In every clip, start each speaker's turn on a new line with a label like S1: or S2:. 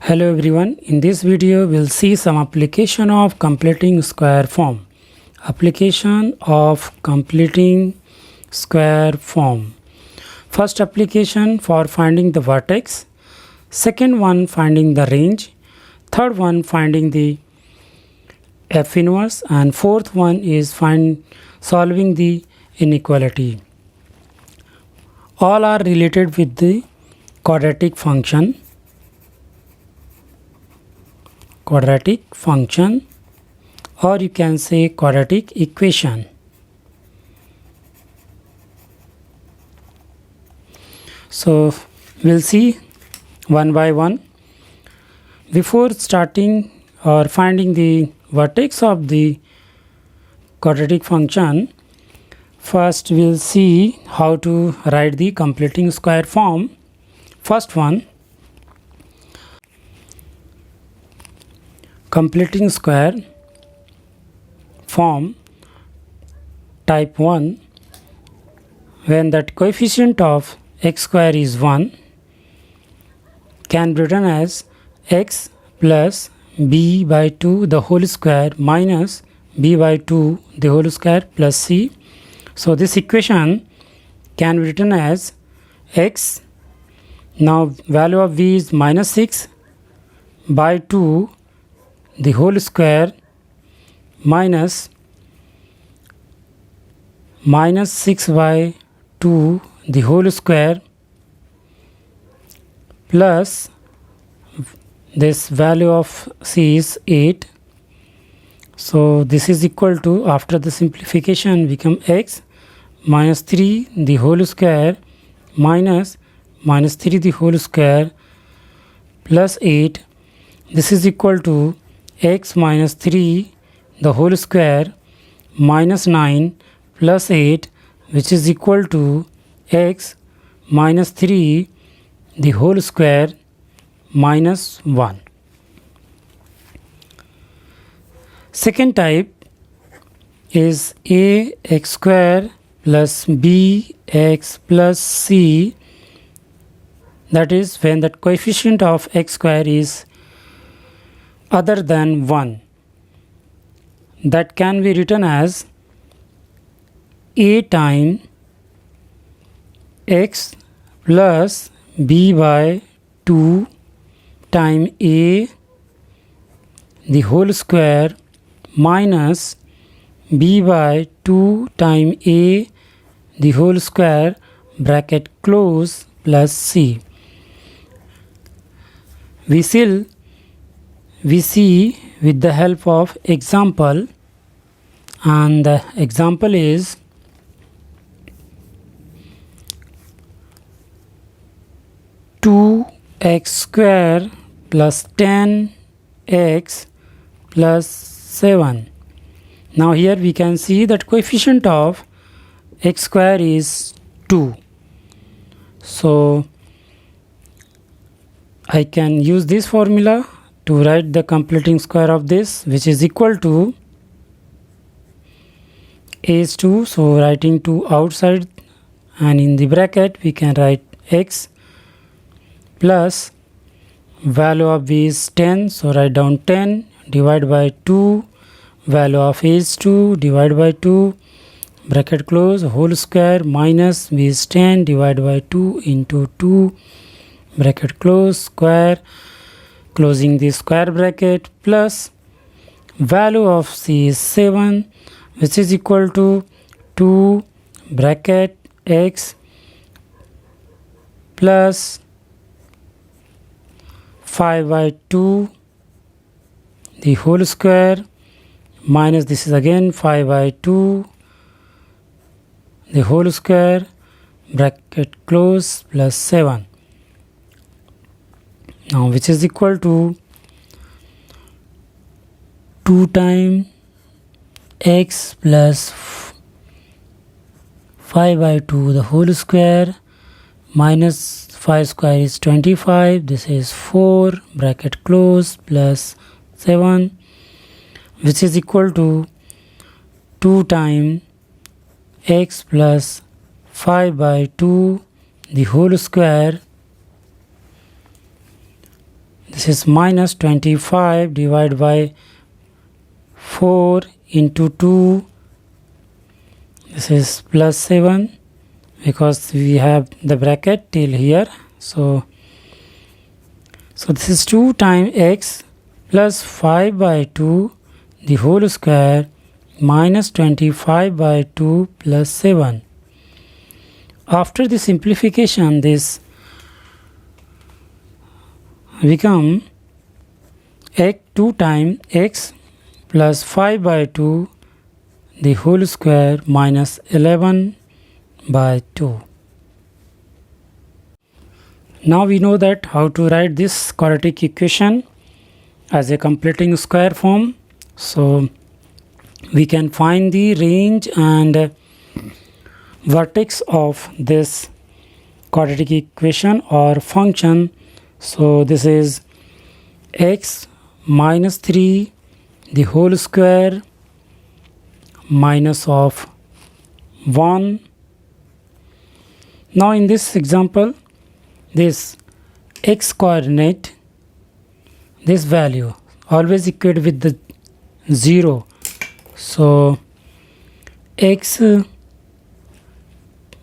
S1: Hello everyone, in this video we'll see some application of completing square form. Application of completing square form. First application for finding the vertex, second one finding the range, third one finding the F inverse, and fourth one is solving the inequality. All are related with the quadratic function. Or you can say quadratic equation. So we'll see one by one. Before starting or finding the vertex of the quadratic function, first we'll see how to write the completing square form. First one, completing square form type 1, when that coefficient of x square is 1, can be written as x plus b by 2 the whole square minus b by 2 the whole square plus c. So this equation can be written as x, now value of v is minus 6 by 2 the whole square minus 6 by 2 the whole square plus this value of c is 8. So this is equal to, after the simplification, become x minus 3 the whole square minus 3 the whole square plus 8. This is equal to x minus 3 the whole square minus 9 plus 8, which is equal to x minus 3 the whole square minus 1. Second type is a x square plus b x plus c, that is when the coefficient of x square is other than 1. That can be written as a time x plus b by 2 time a the whole square minus b by 2 time a the whole square bracket close plus c. We see with the help of example, and the example is two x square plus 10x plus 7. Now here we can see that coefficient of x square is 2. So I can use this formula to write the completing square of this, which is equal to a is 2, so writing 2 outside, and in the bracket we can write x plus value of b is 10, so write down 10 divide by 2, value of a is 2 divide by 2 bracket close whole square minus b is 10 divide by 2 into 2 bracket close square closing the square bracket plus value of c is 7, which is equal to 2 bracket x plus 5 by 2 the whole square minus this is again 5 by 2 the whole square bracket close plus 7. Now which is equal to 2 times x plus 5 by 2 the whole square minus 5 square is 25, this is 4 bracket close plus 7, which is equal to 2 times x plus 5 by 2 the whole square This is minus 25 divided by 4 into 2. This is plus 7 because we have the bracket till here. So this is 2 times x plus 5 by 2 the whole square minus 25 by 2 plus 7. After the simplification, this become 2 times x plus 5 by 2 the whole square minus 11 by 2. Now we know that how to write this quadratic equation as a completing square form. So we can find the range and vertex of this quadratic equation or function. So this is x minus 3 the whole square minus of 1. Now in this example, this x coordinate, this value always equate with the 0. So x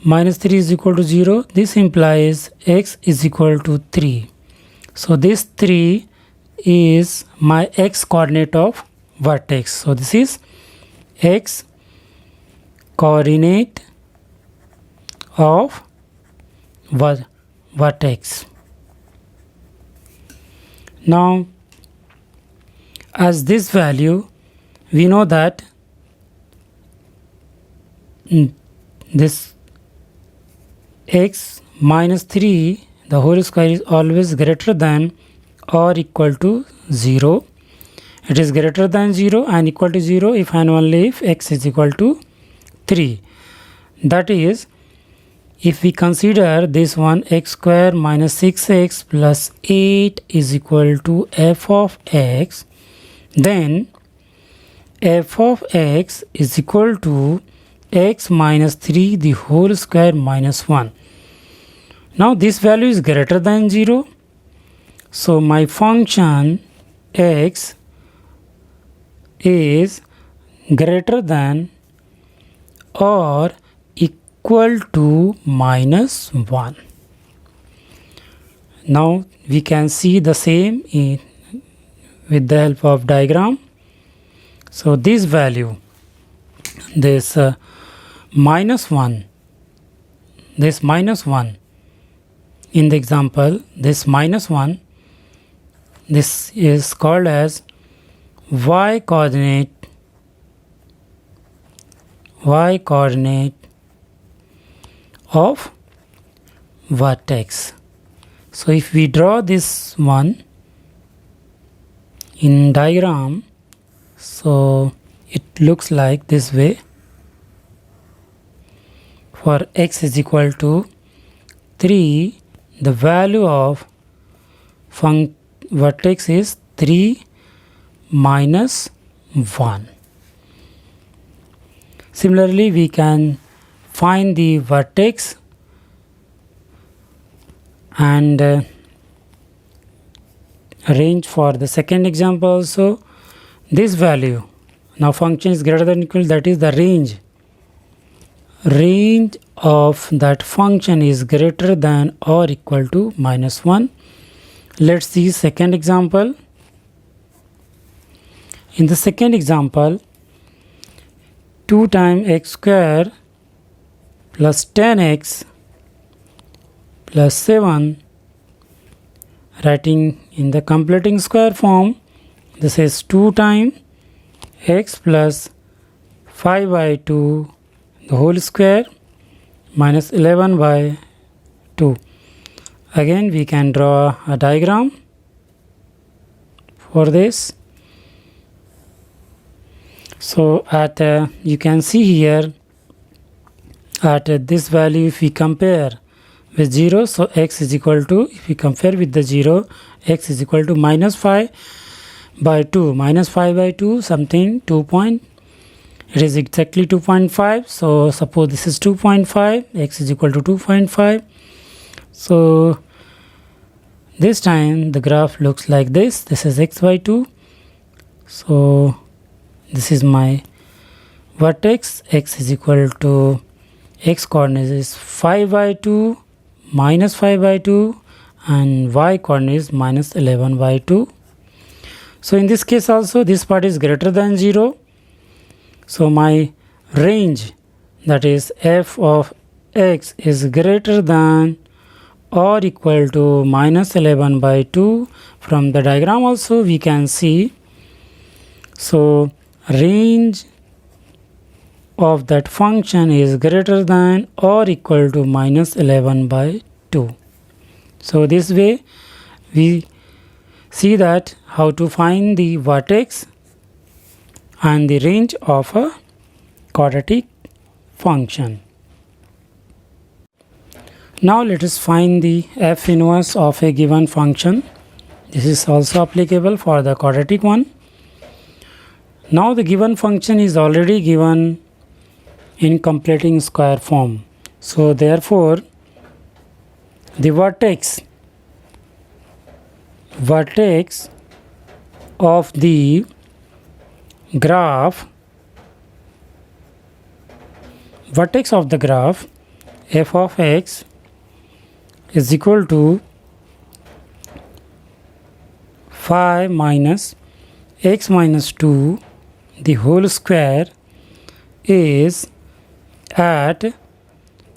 S1: minus 3 is equal to 0. This implies x is equal to 3. So this 3 is my x coordinate of vertex. So this is x coordinate of vertex. Now as this value, we know that this x minus 3 the whole square is always greater than or equal to 0. It is greater than 0 and equal to 0 if and only if x is equal to 3. That is, if we consider this one, x square minus 6x plus 8 is equal to f of x, then f of x is equal to x minus 3 the whole square minus 1. Now this value is greater than 0. So my function x is greater than or equal to minus 1. Now we can see the same with the help of diagram. So this value, this minus 1 in the example, this minus 1, this is called as y coordinate of vertex. So if we draw this one in diagram, so it looks like this way. For x is equal to 3, the value of vertex is 3 minus 1. Similarly, we can find the vertex and range for the second example also. This value, now function is greater than or equal, that is the range of that function is greater than or equal to minus 1. Let's see second example. In the second example, 2 times x square plus 10x plus 7, writing in the completing square form, this is 2 times x plus 5 by 2 the whole square minus 11 by 2. Again we can draw a diagram for this. So at you can see here at this value, if we compare with 0, so x is equal to, if we compare with the 0, x is equal to minus 5 by 2. Minus 5 by 2 something 2 it is exactly 2.5. So suppose this is 2.5, x is equal to 2.5. So This time the graph looks like this. This is x by 2. So this is my vertex. X is equal to, x coordinate is 5 by 2, minus 5 by 2, and y coordinate is minus 11 by 2. So in this case also this part is greater than 0. So my range, that is f of x, is greater than or equal to minus 11 by 2. From the diagram also we can see. So range of that function is greater than or equal to minus 11 by 2. So this way we see that how to find the vertex and the range of a quadratic function. Now let us find the f inverse of a given function. This is also applicable for the quadratic one. Now the given function is already given in completing square form. So therefore the vertex of the graph f of x is equal to 5 minus x minus 2 the whole square is at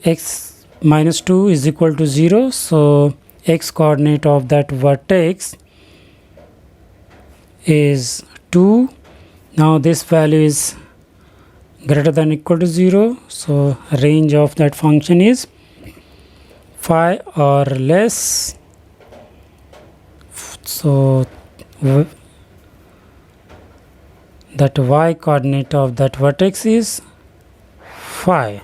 S1: x minus 2 is equal to 0. So x coordinate of that vertex is 2. Now this value is greater than or equal to 0. So range of that function is 5 or less. So that y coordinate of that vertex is 5.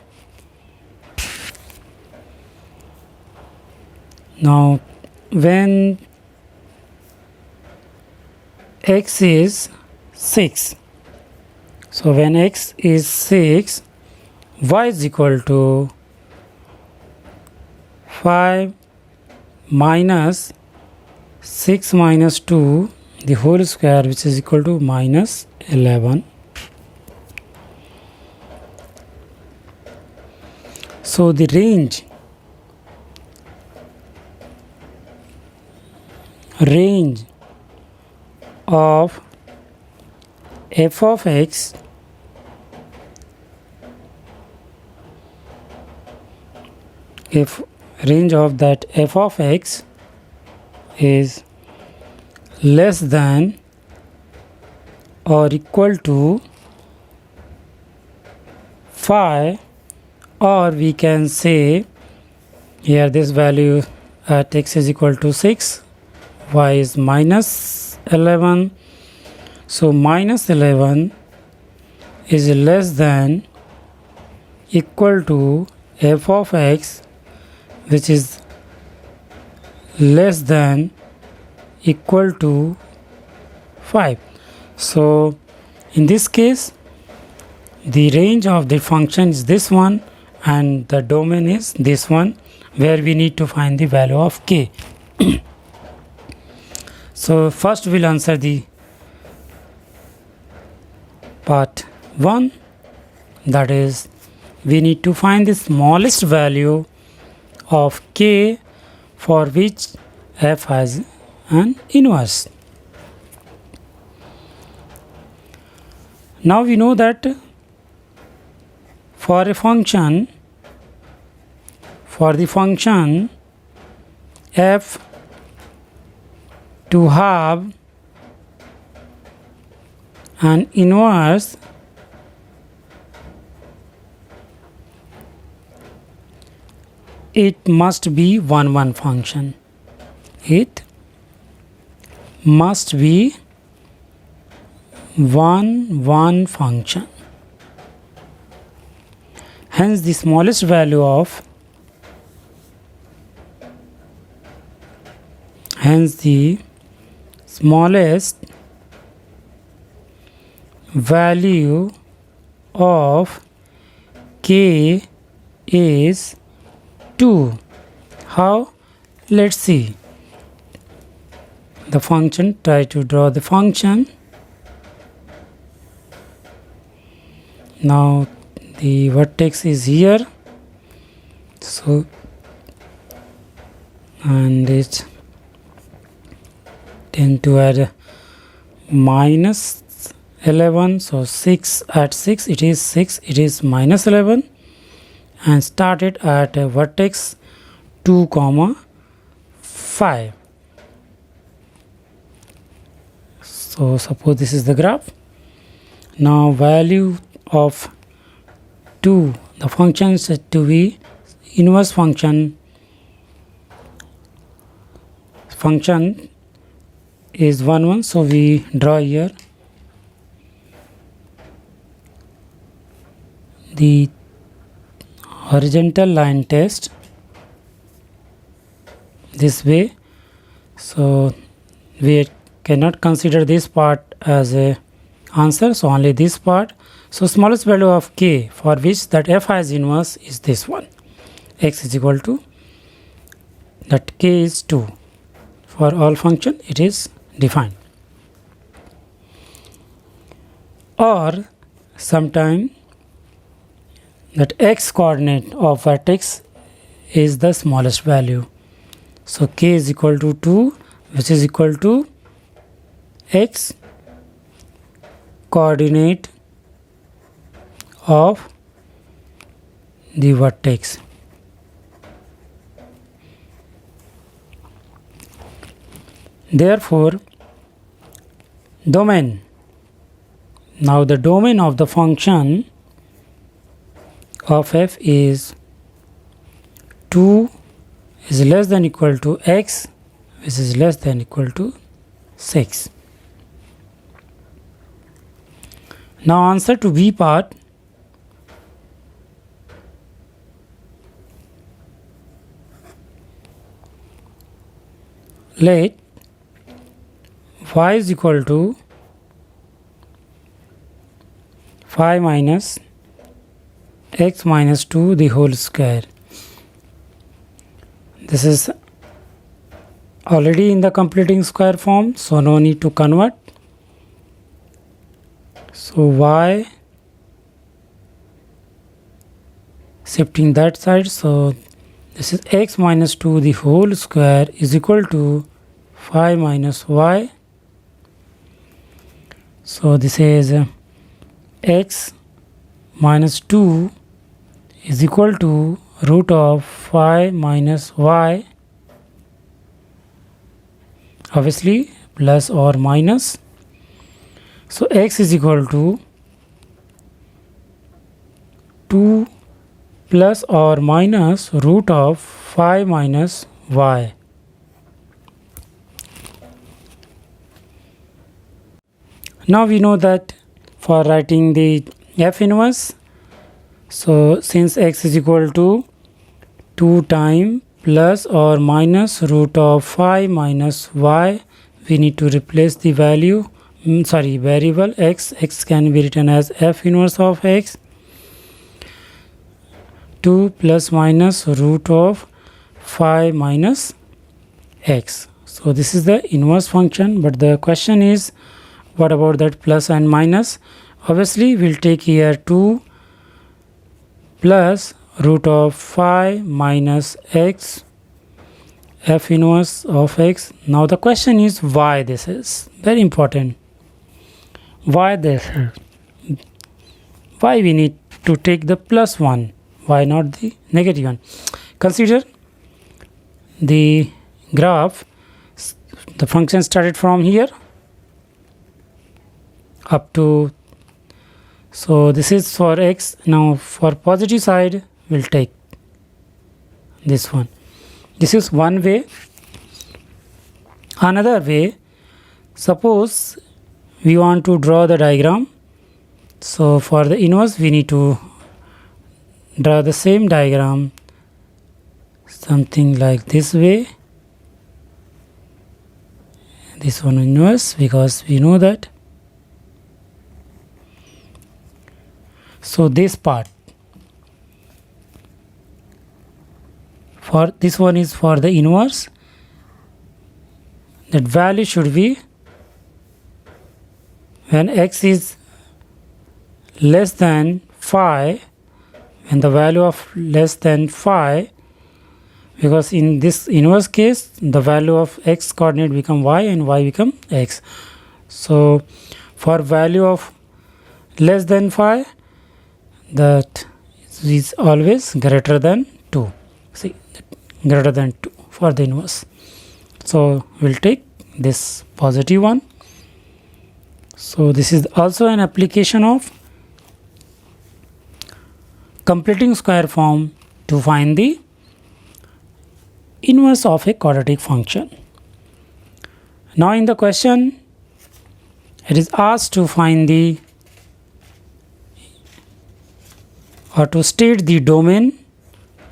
S1: Now when x is 6, so when x is 6, y is equal to 5 minus 6 minus 2 the whole square, which is equal to minus 11. So the range of f of x if range of that f of x is less than or equal to 5, or we can say here this value at x is equal to 6, y is minus 11. So minus 11 is less than equal to f of x, which is less than equal to 5. So in this case the range of the function is this one and the domain is this one, where we need to find the value of k. So first we'll answer the part 1, that is we need to find the smallest value of k for which f has an inverse. Now we know that for the function f to have an inverse, it must be 1 function. It must be 1 function. Hence the smallest value of k is 2. How? Let's see. the function, try to draw the function. Now the vertex is here, so and it's tend to add minus 11, so 6 at 6 it is 6, it is minus 11, and started at a vertex 2 comma 5. So suppose this is the graph. Now value of 2, the function set to be inverse function is 1 1, so we draw here the horizontal line test this way, so we cannot consider this part as a answer, so only this part. So smallest value of k for which that f has inverse is this one, x is equal to that k is 2. For all function it is defined. Or sometime that x coordinate of vertex is the smallest value, so k is equal to 2, which is equal to x coordinate of the vertex. Therefore domain, now the domain of the function of f is 2 is less than equal to x, which is less than equal to 6. Now answer to B part. Let y is equal to 5 minus x minus 2 the whole square. This is already in the completing square form, so no need to convert. So y shifting that side, so this is x minus 2 the whole square is equal to 5 minus y. So this is x minus 2 is equal to root of 5 minus y, obviously plus or minus. So x is equal to 2 plus or minus root of 5 minus y. Now we know that for writing the f inverse, so since x is equal to 2 times plus or minus root of 5 minus y, we need to replace the value, variable x. X can be written as f inverse of x, 2 plus minus root of 5 minus x. So this is the inverse function, but the question is what about that plus and minus? Obviously we'll take here 2 plus root of 5 minus x, f inverse of x. Now the question is why this is very important. Why this? Why we need to take the plus 1? Why not the negative 1? Consider the graph. The function started from here up to, so this is for x. Now for positive side we'll take this one. This is one way. Another way, suppose we want to draw the diagram. So for the inverse we need to draw the same diagram, something like this way. This one inverse, because we know that. So this part, for this one is for the inverse, that value should be, when x is less than 5, when the value of less than 5, because in this inverse case the value of x coordinate become y and y become x. So for value of less than 5, that is always greater than 2. See, greater than 2 for the inverse. So we'll take this positive one. So this is also an application of completing square form to find the inverse of a quadratic function. Now in the question, it is asked to find the, or to state the domain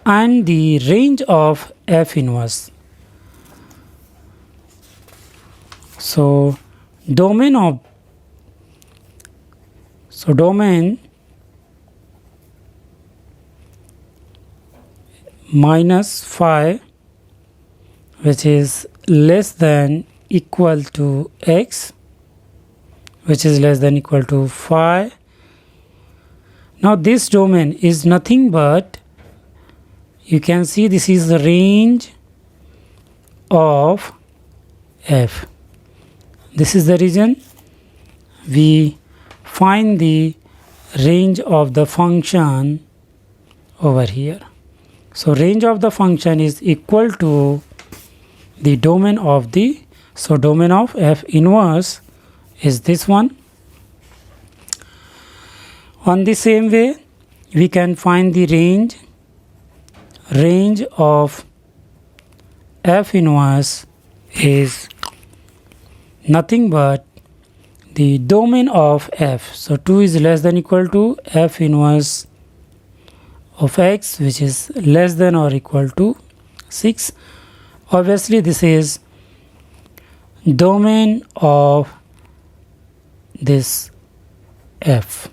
S1: and the range of f inverse. So domain minus 5, which is less than equal to x, which is less than equal to 5. Now this domain is nothing but, you can see this is the range of f. This is the reason we find the range of the function over here. So range of the function is equal to the domain of the, so domain of f inverse is this one. On the same way, we can find the range of f inverse is nothing but the domain of f. So 2 is less than equal to f inverse of x, which is less than or equal to 6. Obviously this is domain of this f.